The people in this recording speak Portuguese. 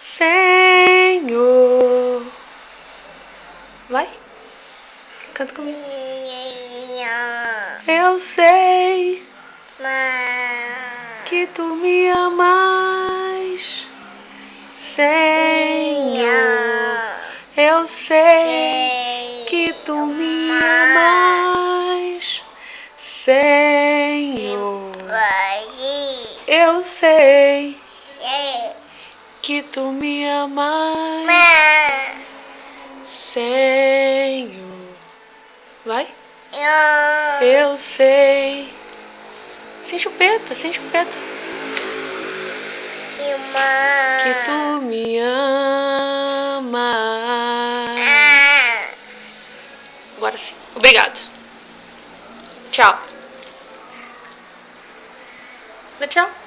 Senhor. Vai, canta comigo. Eu sei que tu me amas, Senhor. Eu sei que tu me amas, Senhor. Eu sei que tu me amas, Senhor. Vai. Eu sei. Sem chupeta, sem chupeta. Que tu me amas. Agora sim. Obrigado. Tchau. Dá tchau.